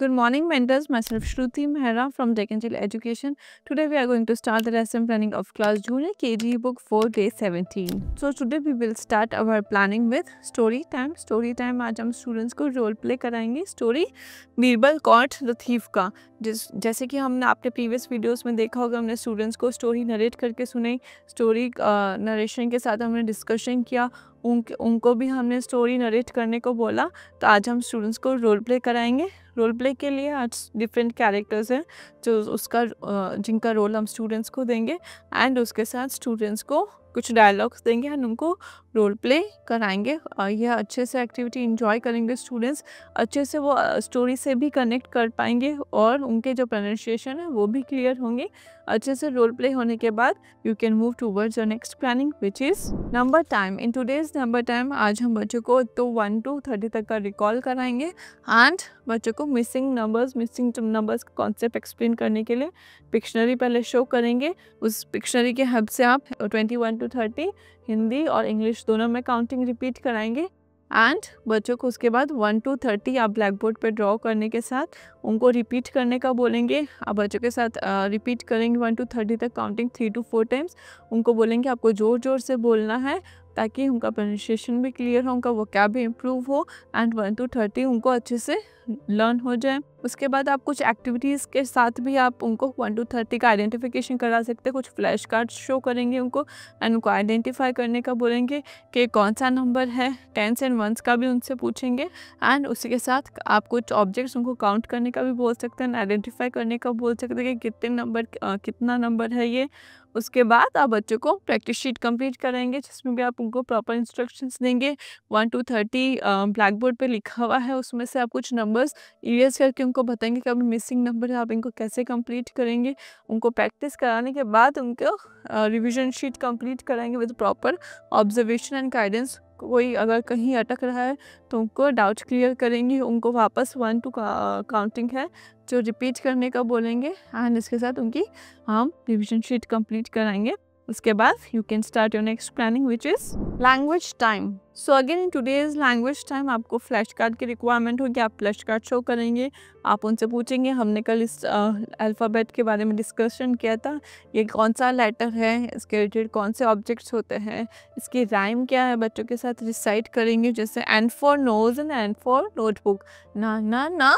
Good morning, mentors. Myself Shruti Mehra from Tech Angel Education. Today we are going to start the lesson planning of class Junior KG book 4 day 17. So today we will start our planning with story time. Story time आज हम students को role play कराएंगे story Birbal caught the thief का। जैसे कि हमने आपने previous videos में देखा होगा, हमने स्टूडेंट्स को स्टोरी नरेट करके सुनाई, स्टोरी नरेशन के साथ हमने डिस्कशन किया, उनको भी हमने स्टोरी नरेट करने को बोला। तो आज हम स्टूडेंट्स को रोल प्ले कराएंगे। रोल प्ले के लिए आज डिफरेंट कैरेक्टर्स हैं जो जिनका रोल हम स्टूडेंट्स को देंगे एंड उसके साथ स्टूडेंट्स को कुछ डायलॉग्स देंगे एंड उनको रोल प्ले कराएंगे। यह अच्छे से एक्टिविटी इंजॉय करेंगे स्टूडेंट्स, अच्छे से वो स्टोरी से भी कनेक्ट कर पाएंगे और उनके जो प्रोनाउंसिएशन है वो भी क्लियर होंगे। अच्छे से रोल प्ले होने के बाद you can move towards your next planning which is number time. In today's number time आज हम बच्चों को तो 1 to 30 तक का रिकॉल कराएंगे एंड बच्चों को मिसिंग नंबर्स का कॉन्सेप्ट एक्सप्लेन करने के लिए पिक्शनरी पहले शो करेंगे। उस पिक्शनरी के हेल्प से आप 21 to 30 हिंदी और इंग्लिश दोनों में काउंटिंग रिपीट कराएंगे एंड बच्चों को उसके बाद 1 to 30 आप ब्लैक बोर्ड पर ड्रॉ करने के साथ उनको रिपीट करने का बोलेंगे। आप बच्चों के साथ रिपीट करेंगे 1 to 30 तक काउंटिंग 3 to 4 टाइम्स। उनको बोलेंगे आपको ज़ोर ज़ोर से बोलना है ताकि उनका प्रोनाउंसिएशन भी क्लियर हो, उनका वोकैब भी इम्प्रूव हो एंड 1 to 30 उनको अच्छे से लर्न हो जाए। उसके बाद आप कुछ एक्टिविटीज़ के साथ भी आप उनको 1 to 30 का आइडेंटिफिकेशन करा सकते हैं। कुछ फ्लैश कार्ड शो करेंगे उनको एंड उनको आइडेंटिफाई करने का बोलेंगे कि कौन सा नंबर है। 10s and 1s का भी उनसे पूछेंगे एंड उसी के साथ आप कुछ ऑब्जेक्ट्स उनको काउंट करने का भी बोल सकते हैं, आइडेंटिफाई करने का बोल सकते हैं कि कितना नंबर है ये। उसके बाद आप बच्चों को प्रैक्टिस शीट कंप्लीट कराएंगे जिसमें भी आप उनको प्रॉपर इंस्ट्रक्शंस देंगे। 1 to 30 ब्लैक बोर्ड पर लिखा हुआ है, उसमें से आप कुछ नंबर्स इरेज करके उनको बताएंगे कि अभी मिसिंग नंबर है, आप इनको कैसे कंप्लीट करेंगे। उनको प्रैक्टिस कराने के बाद उनको रिवीजन शीट कंप्लीट कराएंगे with proper observation and guidance. कोई अगर कहीं अटक रहा है तो उनको डाउट क्लियर करेंगे, उनको वापस 1 to काउंटिंग है जो रिपीट करने का बोलेंगे एंड इसके साथ उनकी हम रिवीजन शीट कंप्लीट कराएंगे। उसके बाद you can start your next planning which is language time. So again in today's language time आपको फ्लैश कार्ड की रिक्वायरमेंट होगी। आप फ्लैश कार्ड शो करेंगे, आप उनसे पूछेंगे हमने कल इस अल्फ़ाबेट के बारे में डिस्कशन किया था, ये कौन सा लेटर है, इसके रिलेटेड कौन से ऑब्जेक्ट्स होते हैं, इसकी राइम क्या है, बच्चों के साथ रिसाइट करेंगे। जैसे N for nose and N for notebook, ना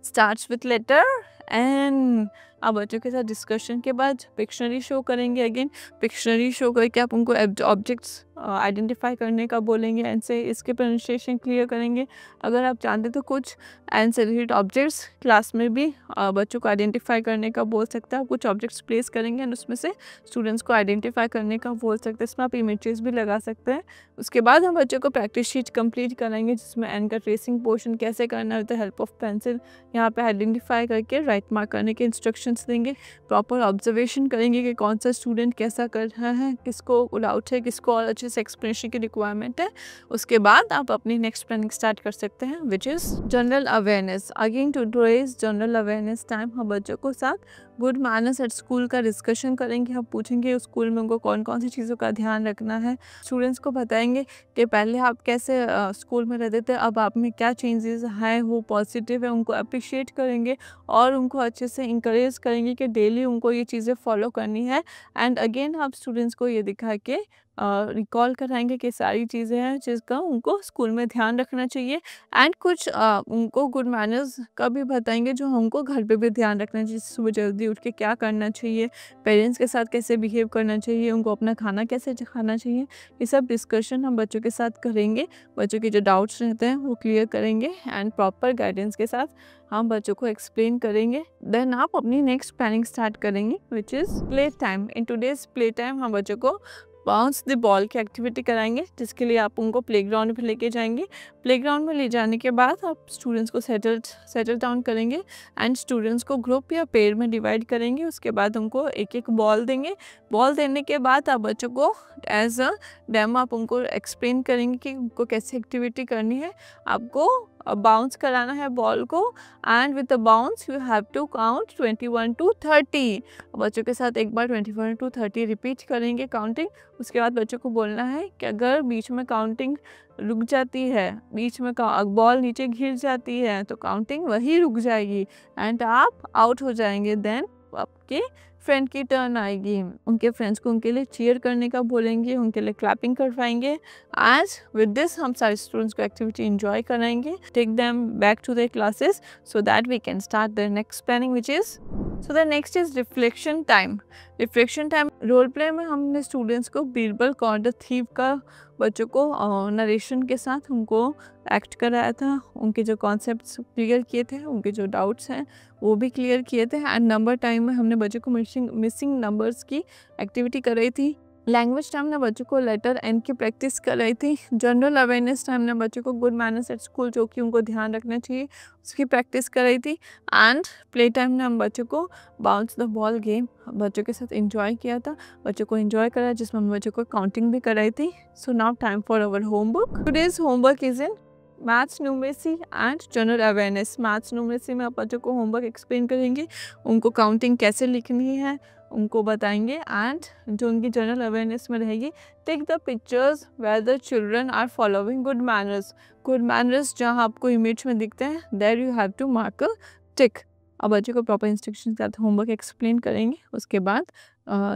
स्टार्ट्स विथ लेटर एन। आप बच्चों के साथ डिस्कशन के बाद पिक्शनरी शो करेंगे। अगेन पिक्शनरी शो करके आप उनको ऑब्जेक्ट्स आइडेंटिफाई करने का बोलेंगे एंड से इसके प्रोनाउंसिएशन क्लियर करेंगे। अगर आप चाहते तो कुछ एंड से रिलेटेड ऑब्जेक्ट्स क्लास में भी बच्चों को आइडेंटिफाई करने का बोल सकते हैं। आप कुछ ऑब्जेक्ट्स प्लेस करेंगे एंड उसमें से स्टूडेंट्स को आइडेंटिफाई करने का बोल सकते हैं। इसमें आप इमेजेस भी लगा सकते हैं। उसके बाद हम बच्चों को प्रैक्टिस शीट कंप्लीट कराएंगे जिसमें एन का ट्रेसिंग पोर्शन कैसे करना है with the help of pencil यहाँ पे आइडेंटिफाई करके राइट मार्क करने के इंस्ट्रक्शंस देंगे। प्रॉपर ऑब्जर्वेशन करेंगे कि कौन सा स्टूडेंट कैसा कर रहा है, किसको डाउट है, किसको और अच्छे से एक्सप्लेनेशन की रिक्वायरमेंट है। उसके बाद आप अपनी नेक्स्ट प्लानिंग स्टार्ट कर सकते हैं which is general awareness. Again today's general awareness time हम बच्चों को साथ गुड मैनर्स एट स्कूल का डिस्कशन करेंगे। हम पूछेंगे स्कूल में उनको कौन कौन सी चीज़ों का ध्यान रखना है। स्टूडेंट्स को बताएंगे कि पहले आप कैसे स्कूल में रहते थे, अब आप में क्या चेंजेस हैं, वो पॉजिटिव है, उनको अप्रिशिएट करेंगे और उनको अच्छे से इंकरेज करेंगे कि डेली उनको ये चीज़ें फॉलो करनी है। एंड अगेन आप स्टूडेंट्स को ये दिखा के रिकॉल कराएंगे कि सारी चीज़ें हैं जिसका उनको स्कूल में ध्यान रखना चाहिए एंड कुछ उनको गुड मैनर्स का भी बताएंगे जो हमको घर पे भी ध्यान रखना चाहिए। सुबह जल्दी उठ के क्या करना चाहिए, पेरेंट्स के साथ कैसे बिहेव करना चाहिए, उनको अपना खाना कैसे खाना चाहिए, ये सब डिस्कशन हम बच्चों के साथ करेंगे। बच्चों के जो डाउट्स रहते हैं वो क्लियर करेंगे एंड प्रॉपर गाइडेंस के साथ हम बच्चों को एक्सप्लेन करेंगे। देन आप अपनी नेक्स्ट प्लानिंग स्टार्ट करेंगे which is play time. In today's play time हम बच्चों को बाउंस द बॉल की एक्टिविटी कराएंगे जिसके लिए आप उनको प्लेग्राउंड पे लेके जाएंगे। प्लेग्राउंड में ले जाने के बाद आप स्टूडेंट्स को सेटल डाउन करेंगे एंड स्टूडेंट्स को ग्रुप या पेयर में डिवाइड करेंगे। उसके बाद उनको एक एक बॉल देंगे। बॉल देने के बाद आप बच्चों को एज अ डेमो आप उनको एक्सप्लेन करेंगे कि उनको कैसी एक्टिविटी करनी है। आपको बाउंस कराना है बॉल को and with the bounce you have to count 21 to 30। बच्चों के साथ एक बार 21 to 30 रिपीट करेंगे काउंटिंग। उसके बाद बच्चों को बोलना है कि अगर बीच में काउंटिंग रुक जाती है, बीच में बॉल नीचे गिर जाती है तो काउंटिंग वही रुक जाएगी एंड आप आउट हो जाएंगे। देन आपके फ्रेंड की टर्न आएगी, उनके फ्रेंड्स को उनके लिए चीयर करने का बोलेंगे, उनके लिए क्लैपिंग करवाएंगे। एज विद दिस हम सारे स्टूडेंट्स को एक्टिविटी इंजॉय कराएंगे, take them back to their classes so that we can start the next planning which is so the next is reflection time. Reflection time role play में हमने students को Birbal cord the thief का बच्चों को narration के साथ उनको act कराया था, उनके जो कॉन्सेप्ट्स क्लियर किए थे, उनके जो डाउट्स हैं वो भी क्लियर किए थे। एंड नंबर टाइम में हमने बच्चों को मिसिंग नंबर्स की एक्टिविटी कराई थी। लैंग्वेज टाइम ने बच्चों को लेटर एन की प्रैक्टिस कराई थी। जनरल अवेयरनेस टाइम ने बच्चों को गुड मैनर्स एट स्कूल जो कि उनको ध्यान रखना चाहिए उसकी प्रैक्टिस कराई थी। एंड प्ले टाइम ने हम बच्चों को बाउंस द बॉल गेम बच्चों के साथ एंजॉय किया था, बच्चों को एंजॉय कराया जिसमें हम बच्चों को काउंटिंग भी कराई थी। So now time for our homework. Today's homework is in maths, numeracy and general awareness. Maths numeracy में आप बच्चों को होमवर्क एक्सप्लेन करेंगे, उनको काउंटिंग कैसे लिखनी है उनको बताएंगे। एंड जो उनकी जनरल अवेयरनेस में रहेगी, take the pictures where the children are following good manners. Good manners जहाँ आपको इमेज में दिखते हैं there you have to mark a tick. अब बच्चों को प्रॉपर इंस्ट्रक्शन के साथ होमवर्क एक्सप्लेन करेंगे। उसके बाद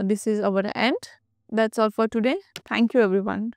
this is our and. That's all for today. Thank you everyone.